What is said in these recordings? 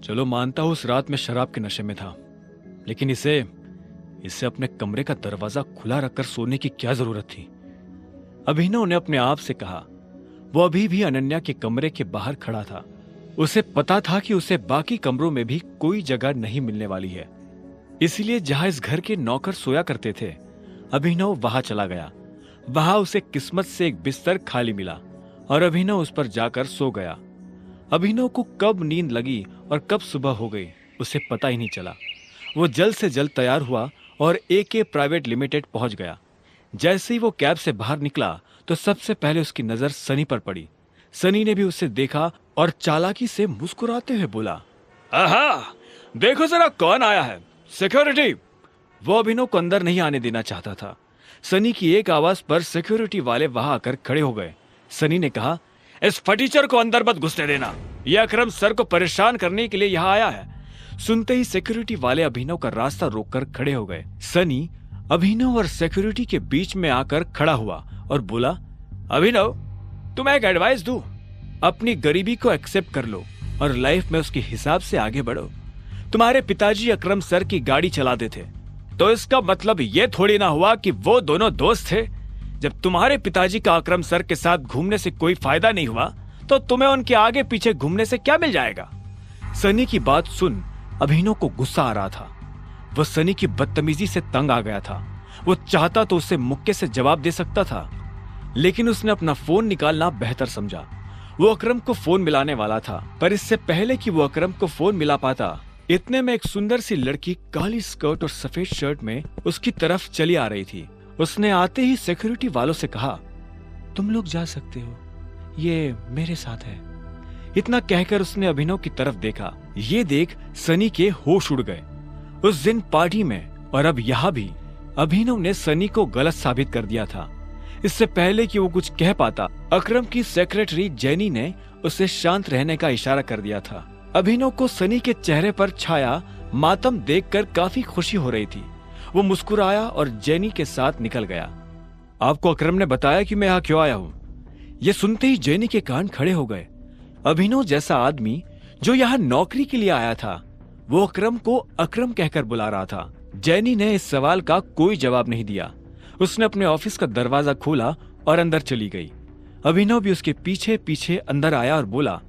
चलो मानता हूं उस रात में शराब के नशे में था, लेकिन इसे अपने कमरे का दरवाजा खुला रखकर सोने की क्या जरूरत थी? अभिनव ने अपने आप से कहा। वो अभी भी अनन्या के कमरे के बाहर खड़ा था। उसे पता था कि उसे बाकी कमरों में भी कोई जगह नहीं मिलने वाली है, इसलिए जहां इस घर के नौकर सोया करते थे, अभिनव वहां चला गया। वहां उसे किस्मत से एक बिस्तर खाली मिला और अभिनव उस पर जाकर सो गया। अभिनव को कब नींद लगी और कब सुबह हो गई उसे पता ही नहीं चला। वो जल्द से जल्द तैयार हुआ और AK प्राइवेट लिमिटेड पहुंच गया। जैसे ही वो कैब से बाहर निकला तो सबसे पहले उसकी नजर सनी पर पड़ी। सनी ने भी उसे देखा और चालाकी से मुस्कुराते हुए बोला, आहा, देखो जरा कौन आया है, सिक्योरिटी। वो अभिनव को अंदर नहीं आने देना चाहता था। सनी की एक आवाज पर सिक्योरिटी वाले वहां आकर खड़े हो गए। सनी ने कहा, इस फटीचर को अंदर मत घुसने देना, यह अकरम सर को परेशान करने के लिए यहाँ आया है। सुनते ही सिक्योरिटी वाले अभिनव का रास्ता रोककर खड़े हो गए। सनी अभिनव और सिक्योरिटी के बीच में आकर खड़ा हुआ और बोला, अभिनव, तुम्हें एक एडवाइस दूं, अपनी गरीबी को एक्सेप्ट कर लो और लाइफ में उसके हिसाब से आगे बढ़ो। तुम्हारे पिताजी अकरम सर की गाड़ी चलाते थे, तो इसका मतलब ये थोड़ी ना हुआ कि वो दोनों दोस्त थे। जब तुम्हारे पिताजी का अकरम सर के साथ घूमने से कोई फायदा नहीं हुआ, तो तुम्हें उनके आगे पीछे घूमने से क्या मिल जाएगा? सनी की बात सुन अभिनव को गुस्सा आ रहा था। वह सनी की बदतमीजी से तंग आ गया था। वो चाहता तो उसे मुक्के से जवाब दे सकता था, लेकिन उसने अपना फोन निकालना बेहतर समझा। वो अकरम को फोन मिलाने वाला था, पर इससे पहले कि वो अकरम को फोन मिला पाता, इतने में एक सुंदर सी लड़की काली स्कर्ट और सफेद शर्ट में उसकी तरफ चली आ रही थी। उसने आते ही सिक्योरिटी वालों से कहा, तुम लोग जा सकते हो, ये मेरे साथ है। इतना कहकर उसने अभिनव की तरफ देखा। ये देख सनी के होश उड़ गए। उस दिन पार्टी में और अब यहाँ भी अभिनव ने सनी को गलत साबित कर दिया था। इससे पहले कि वो कुछ कह पाता, अकरम की सेक्रेटरी जेनी ने उसे शांत रहने का इशारा कर दिया था। अभिनव को सनी के चेहरे पर छाया मातम देखकर काफी खुशी हो रही थी। वो मुस्कुराया और जेनी के साथ निकल गया। आपको अकरम ने बताया कि मैं यहाँ क्यों आया हूँ? ये सुनते ही जेनी के कान खड़े हो गए। अभिनव जैसा आदमी जो यहाँ नौकरी के लिए आया था, वो अकरम को अकरम कहकर बुला रहा था। जेनी ने इस सवाल का कोई जवाब नहीं दिया। उसने अपने ऑफिस का दरवाजा खोला और अंदर चली गई। अभिनव भी उसके पीछे पीछे अंदर आया और बोला,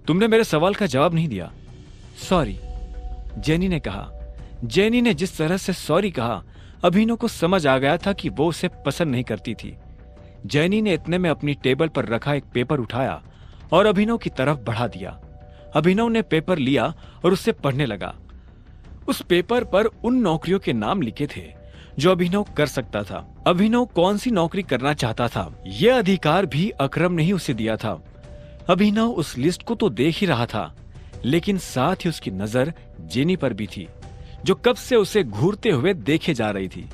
तुमने मेरे सवाल का जवाब नहीं दिया। सॉरी, जेनी ने कहा। जेनी ने जिस तरह से सॉरी कहा, अभिनव को समझ आ गया था कि वो उसे पसंद नहीं करती थी। जेनी ने इतने में अपनी टेबल पर रखा एक पेपर उठाया और अभिनव की तरफ बढ़ा दिया। अभिनव ने पेपर लिया और उससे पढ़ने लगा। उस पेपर पर उन नौकरियों के नाम लिखे थे जो अभिनव कर सकता था। अभिनव कौन सी नौकरी करना चाहता था, यह अधिकार भी अकरम ने ही उसे दिया था। अभिनव उस लिस्ट को तो देख ही रहा था, लेकिन साथ ही उसकी नजर जेनी पर भी थी, जो कब से उसे घूरते हुए देखे जा रही थी।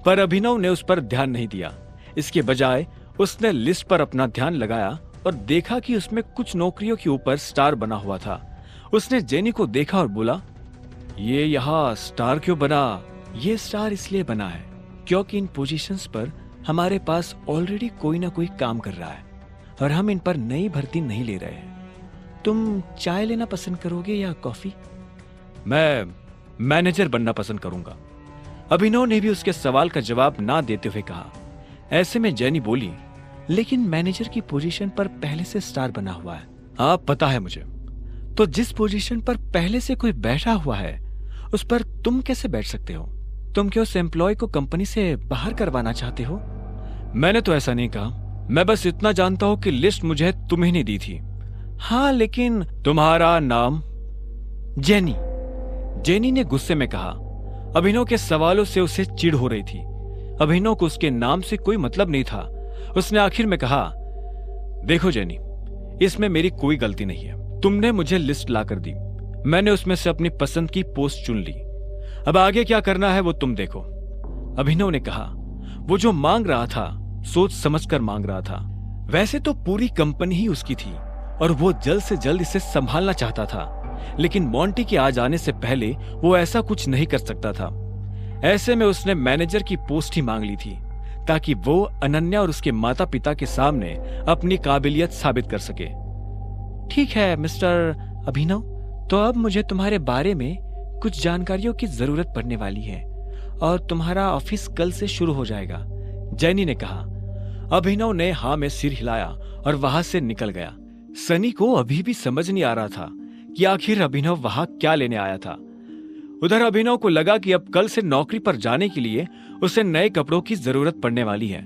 पर अभिनव ने उस पर ध्यान नहीं दिया। इसके बजाय उसने लिस्ट पर अपना ध्यान लगाया और देखा कि उसमें कुछ नौकरियों के ऊपर स्टार बना हुआ था। उसने जेनी को देखा और बोला, ये यहाँ स्टार क्यों बना? ये स्टार इसलिए बना है क्योंकि इन पोजीशंस पर हमारे पास ऑलरेडी कोई ना कोई काम कर रहा है और हम इन पर नई भर्ती नहीं ले रहे हैं। तुम चाय लेना पसंद करोगे या कॉफी? मैं मैनेजर बनना पसंद करूंगा। अभिनव ने भी उसके सवाल का जवाब ना देते हुए कहा। ऐसे में जेनी बोली, लेकिन मैनेजर की पोजीशन पर पहले से स्टार बना हुआ है। आप पता है मुझे। तो जिस पोजीशन पर पहले से कोई बैठा हुआ है, उस पर तुम कैसे बैठ सकते हो? तुम क्या उस एम्प्लॉय को कंपनी से बाहर करवाना चाहते हो? मैंने तो ऐसा नहीं कहा। मैं बस इतना जानता हूं कि लिस्ट मुझे तुम्हें नहीं दी थी। हाँ, लेकिन तुम्हारा नाम? जेनी। जेनी ने गुस्से में कहा। अभिनव के सवालों से उसे चिढ़ हो रही थी। अभिनव को उसके नाम से कोई मतलब नहीं था। उसने आखिर में कहा, देखो जेनी, इसमें मेरी कोई गलती नहीं है। तुमने मुझे लिस्ट लाकर दी, मैंने उसमें से अपनी पसंद की पोस्ट चुन ली। अब आगे क्या करना है वो तुम देखो। अभिनव ने कहा। वो जो मांग रहा था सोच समझकर मांग रहा था। वैसे तो पूरी कंपनी ही उसकी थी और वो जल्द से जल्द इसे संभालना चाहता था, लेकिन मोंटी के आ जाने से पहले वो ऐसा कुछ नहीं कर सकता था। ऐसे में उसने मैनेजर की पोस्ट ही मांग ली थी ताकि वो अनन्या और उसके माता पिता के सामने अपनी काबिलियत साबित कर सके। ठीक है मिस्टर अभिनव, तो अब मुझे तुम्हारे बारे में कुछ जानकारियों की जरूरत पड़ने वाली है और तुम्हारा ऑफिस कल से शुरू हो जाएगा, जैनी ने कहा। अभिनव ने हाँ में सिर हिलाया और वहां से निकल गया। सनी को अभी भी समझ नहीं आ रहा था कि आखिर अभिनव वहां क्या लेने आया था। उधर अभिनव को लगा कि अब कल से नौकरी पर जाने के लिए उसे नए कपड़ों की जरूरत पड़ने वाली है।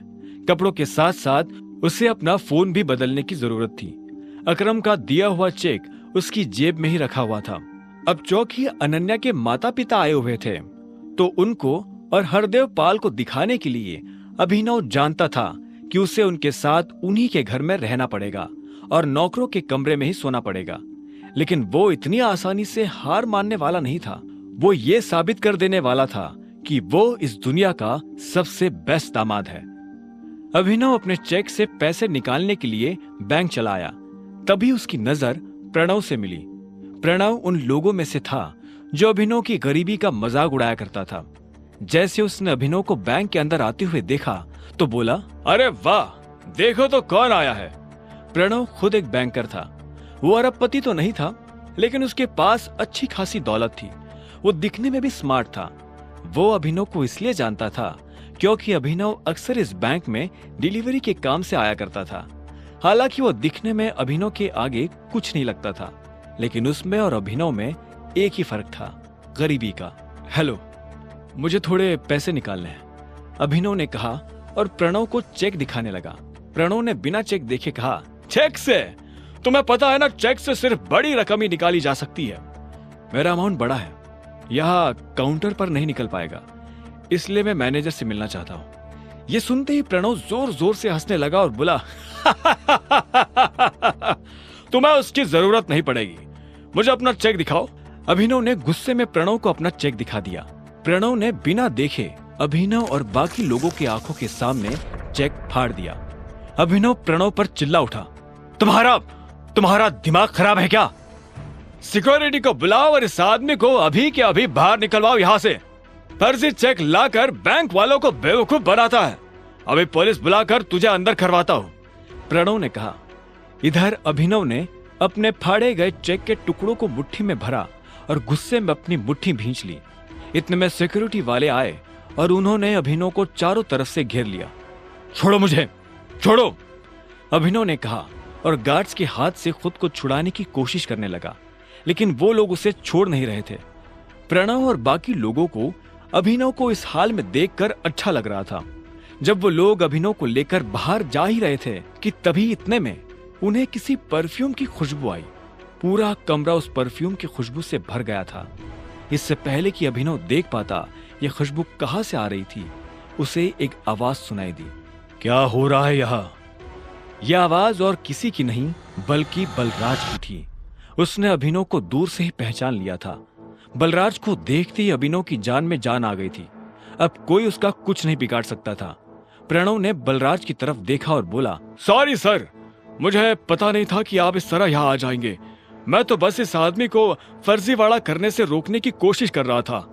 कपड़ों के साथ साथ उसे अपना फोन भी बदलने की जरूरत थी। अकरम का दिया हुआ चेक उसकी जेब में ही रखा हुआ था। अब चौकी अनन्या के माता पिता आए हुए थे, तो उनको और हरदेव पाल को दिखाने के लिए अभिनव जानता था कि उसे उनके साथ उन्हीं के घर में रहना पड़ेगा और नौकरों के कमरे में ही सोना पड़ेगा। लेकिन वो इतनी आसानी से हार मानने वाला नहीं था। वो ये साबित कर देने वाला था कि वो इस दुनिया का सबसे बेस्ट दामाद है। अभिनव अपने चेक से पैसे निकालने के लिए बैंक चला आया। तभी उसकी नजर प्रणव से मिली। प्रणव उन लोगों में से था जो अभिनव की गरीबी का मजाक उड़ाया करता था। जैसे उसने अभिनव को बैंक के अंदर आते हुए देखा तो बोला, अरे वाह, देखो तो कौन आया है। प्रणव खुद एक बैंकर था। वो अरबपति तो नहीं था, लेकिन उसके पास अच्छी खासी दौलत थी। वो दिखने में भी स्मार्ट था। वो अभिनव को इसलिए जानता था क्योंकि अभिनव अक्सर इस बैंक में डिलीवरी के काम से आया करता था। हालांकि वो दिखने में अभिनव के आगे कुछ नहीं लगता था, लेकिन उसमें और अभिनव में एक ही फर्क था, गरीबी का। हेलो, मुझे थोड़े पैसे निकालने हैं, अभिनव ने कहा और प्रणव को चेक दिखाने लगा। प्रणव ने बिना चेक देखे कहा, चेक से? तुम्हें पता है ना, चेक से सिर्फ बड़ी रकम ही निकाली जा सकती है। मेरा अमाउंट बड़ा है, यहाँ काउंटर पर नहीं निकल पाएगा, इसलिए मैं मैनेजर से मिलना चाहता हूँ। ये सुनते ही प्रणव जोर जोर से हंसने लगा और बोला, तुम्हें उसकी जरूरत नहीं पड़ेगी, मुझे अपना चेक दिखाओ। अभिनव ने गुस्से में प्रणव को अपना चेक दिखा दिया। प्रणव ने बिना देखे अभिनव और बाकी लोगों की आंखों के सामने चेक फाड़ दिया। अभिनव प्रणव पर चिल्ला उठा, तुम्हारा दिमाग खराब है क्या? सिक्योरिटी को बुलाओ और इस आदमी को अभी के अभी बाहर निकलवाओ यहाँ से। फर्जी चेक लाकर बैंक वालों को बेवकूफ बनाता है। अभी पुलिस बुलाकर तुझे अंदर करवाता हूँ, प्रणव ने कहा। इधर अभिनव ने अपने फाड़े गए चेक के टुकड़ों को मुट्ठी में भरा और गुस्से में अपनी मुट्ठी भींच ली। इतने में सिक्योरिटी वाले आए और उन्होंने अभिनव को चारों तरफ से घेर लिया। छोड़ो मुझे, छोड़ो, अभिनव ने कहा और गार्ड्स के हाथ से खुद को छुड़ाने की कोशिश करने लगा, लेकिन वो लोग उसे छोड़ नहीं रहे थे। प्रणव और बाकी लोगों को अभिनव को इस हाल में देखकर अच्छा लग रहा था। जब वो लोग अभिनव को लेकर बाहर जा ही रहे थे कि तभी इतने में उन्हें किसी परफ्यूम की खुशबू आई। पूरा कमरा उस परफ्यूम की खुशबू से भर गया था। इससे पहले कि अभिनव देख पाता ये खुशबू कहां से आ रही थी, उसे एक आवाज सुनाई दी। क्या हो रहा है यहाँ? यह आवाज और किसी की नहीं बल्कि बलराज की थी। उसने अभिनव को दूर से ही पहचान लिया था। बलराज को देखते ही अभिनव की जान में जान आ गई थी। अब कोई उसका कुछ नहीं बिगाड़ सकता था। प्रणव ने बलराज की तरफ देखा और बोला, सॉरी सर, मुझे पता नहीं था कि आप इस तरह यहाँ आ जाएंगे। मैं तो बस इस आदमी को फर्जीवाड़ा करने से रोकने की कोशिश कर रहा था।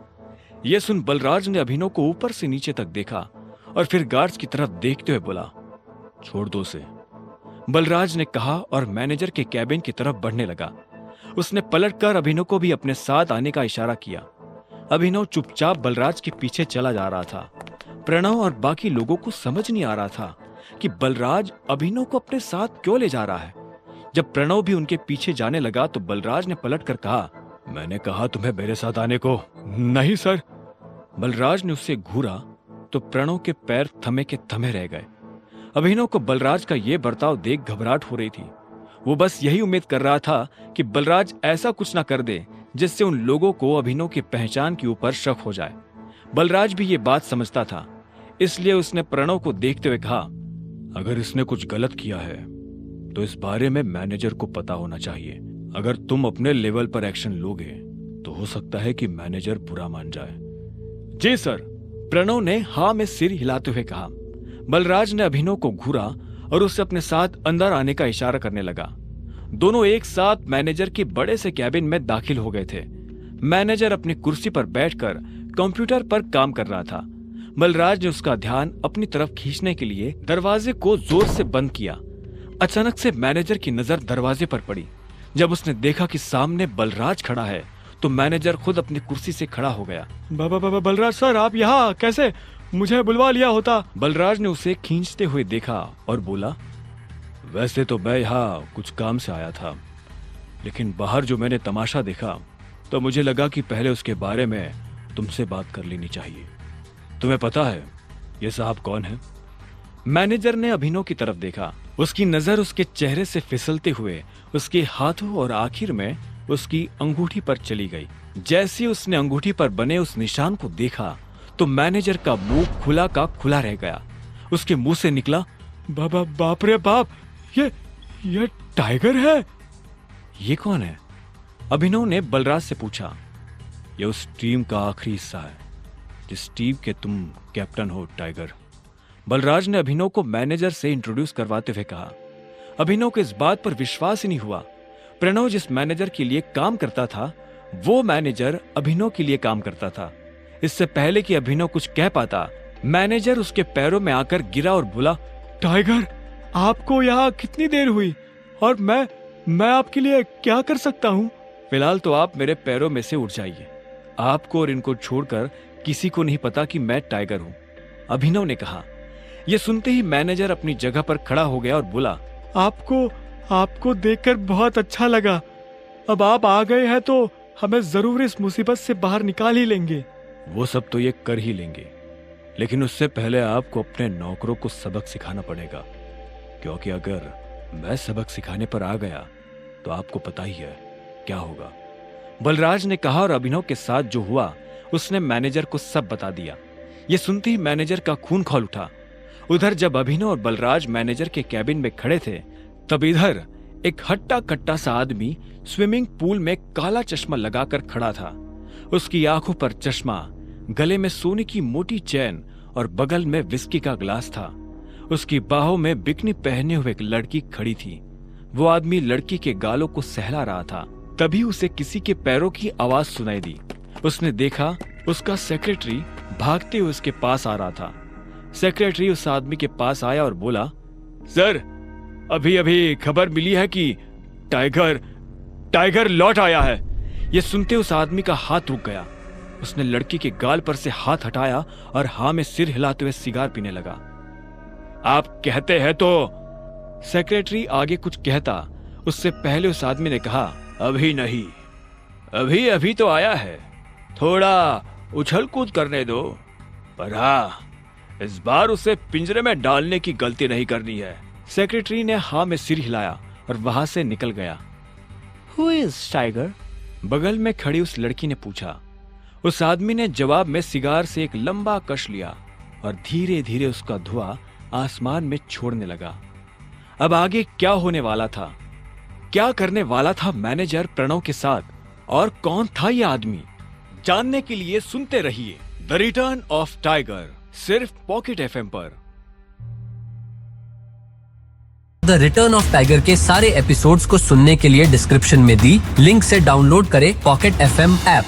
यह सुन बलराज ने अभिनव को ऊपर से नीचे तक देखा और फिर गार्ड्स की तरफ देखते हुए बोला, छोड़ दो उसे, बलराज ने कहा और मैनेजर के कैबिन की तरफ बढ़ने लगा। उसने पलटकर अभिनव को भी अपने साथ आने का इशारा किया। अभिनव चुपचाप बलराज के पीछे चला जा रहा था। प्रणव और बाकी लोगों को समझ नहीं आ रहा था कि बलराज अभिनव को अपने साथ क्यों ले जा रहा है। जब प्रणव भी उनके पीछे जाने लगा तो बलराज ने पलटकर कहा, मैंने कहा तुम्हें मेरे साथ आने को। नहीं सर। बलराज ने उससे घूरा तो प्रणव के पैर थमे के थमे रह गए। अभिनव को बलराज का यह बर्ताव देख घबराहट हो रही थी। वो बस यही उम्मीद कर रहा था कि बलराज ऐसा कुछ ना कर दे जिससे उन लोगों को अभिनव की पहचान के ऊपर शक हो जाए। बलराज भी ये बात समझता था, इसलिए उसने प्रणव को देखते हुए कहा, अगर इसने कुछ गलत किया है तो इस बारे में मैनेजर को पता होना चाहिए। अगर तुम अपने लेवल पर एक्शन लोगे तो हो सकता है कि मैनेजर बुरा मान जाए। जी सर, प्रणव ने हाँ में सिर हिलाते हुए कहा। बलराज ने अभिनव को घूरा और उससे अपने साथ अंदर आने का इशारा करने लगा। दोनों एक साथ मैनेजर के बड़े से कैबिन में दाखिल हो गए थे। मैनेजर अपनी कुर्सी पर बैठकर कंप्यूटर पर काम कर रहा था। बलराज ने उसका ध्यान अपनी तरफ खींचने के लिए दरवाजे को जोर से बंद किया। अचानक से मैनेजर की नजर दरवाजे पर पड़ी। जब उसने देखा कि सामने बलराज खड़ा है तो मैनेजर खुद अपनी कुर्सी से खड़ा हो गया। बाबा बलराज सर, आप यहाँ कैसे? मुझे बुलवा लिया होता। बलराज ने उसे खींचते हुए देखा और बोला, वैसे तो मैं यहाँ कुछ काम से आया था, लेकिन बाहर जो मैंने तमाशा देखा तो मुझे लगा कि पहले उसके बारे में तुमसे बात कर लेनी चाहिए। तुम्हें पता है ये साहब कौन है? मैनेजर ने अभिनव की तरफ देखा। उसकी नजर उसके चेहरे से फिसलते हुए उसके हाथों और आखिर में उसकी अंगूठी पर चली गई। जैसे उसने अंगूठी पर बने उस निशान को देखा तो मैनेजर का मुंह खुला का खुला रह गया। उसके मुंह से निकला, बाप रे बाप, ये टाइगर है। ये कौन है? अभिनव ने बलराज से पूछा। यह उस टीम का आखिरी हिस्सा है जिस टीम के तुम कैप्टन हो, टाइगर। बलराज ने अभिनव को मैनेजर से इंट्रोड्यूस करवाते हुए कहा। अभिनव को इस बात पर विश्वास ही नहीं हुआ। प्रणव जिस मैनेजर के लिए काम करता था वो मैनेजर अभिनव के लिए काम करता था। इससे पहले कि अभिनव कुछ कह पाता, मैनेजर उसके पैरों में आकर गिरा और बोला, टाइगर, आपको यहाँ कितनी देर हुई और मैं आपके लिए क्या कर सकता हूँ? फिलहाल तो आप मेरे पैरों में से उठ जाइए। आपको और इनको छोड़कर किसी को नहीं पता कि मैं टाइगर हूँ, अभिनव ने कहा। यह सुनते ही मैनेजर अपनी जगह पर खड़ा हो गया और बोला, आपको देखकर बहुत अच्छा लगा। अब आप आ गए हैं तो हमें जरूर इस मुसीबत से बाहर निकाल ही लेंगे। वो सब तो ये कर ही लेंगे, लेकिन उससे पहले आपको अपने नौकरों को सबक सिखाना पड़ेगा, क्योंकि अगर मैं सबक सिखाने पर आ गया तो आपको पता ही है क्या होगा। बलराज ने कहा और अभिनव के साथ जो हुआ उसने मैनेजर को सब बता दिया। यह सुनते ही मैनेजर का खून खौल उठा। उधर जब अभिनव और बलराज मैनेजर के कैबिन में खड़े थे तब इधर एक हट्टा कट्टा सा आदमी स्विमिंग पूल में काला चश्मा लगाकर खड़ा था। उसकी आंखों पर चश्मा, गले में सोने की मोटी चैन और बगल में विस्की का ग्लास था। उसकी बाहों में बिकनी पहने हुए एक लड़की खड़ी थी। वो आदमी लड़की के गालों को सहला रहा था। तभी उसे किसी के पैरों की आवाज सुनाई दी। उसने देखा उसका सेक्रेटरी भागते हुए उसके पास आ रहा था। सेक्रेटरी उस आदमी के पास आया और बोला, सर, अभी खबर मिली है कि टाइगर लौट आया है। यह सुनते उस आदमी का हाथ रुक गया। उसने लड़की के गाल पर से हाथ हटाया और हाँ में सिर हिलाते हुए सिगार पीने लगा। आप कहते हैं तो? सेक्रेटरी आगे कुछ कहता उससे पहले उस आदमी ने कहा, अभी नहीं, अभी तो आया है, थोड़ा उछल कूद करने दो, पर हाँ, इस बार उसे पिंजरे में डालने की गलती नहीं करनी है। सेक्रेटरी ने हाँ में सिर हिलाया और वहां से निकल गया। Who is tiger? बगल में खड़ी उस लड़की ने पूछा। उस आदमी ने जवाब में सिगार से एक लंबा कश लिया और धीरे धीरे उसका धुआं आसमान में छोड़ने लगा। अब आगे क्या होने वाला था, क्या करने वाला था मैनेजर प्रणव के साथ, और कौन था यह आदमी, जानने के लिए सुनते रहिए द रिटर्न ऑफ टाइगर, सिर्फ पॉकेट एफएम पर। द रिटर्न ऑफ टाइगर के सारे एपिसोड्स को सुनने के लिए डिस्क्रिप्शन में दी लिंक से डाउनलोड करें पॉकेट एफएम ऐप।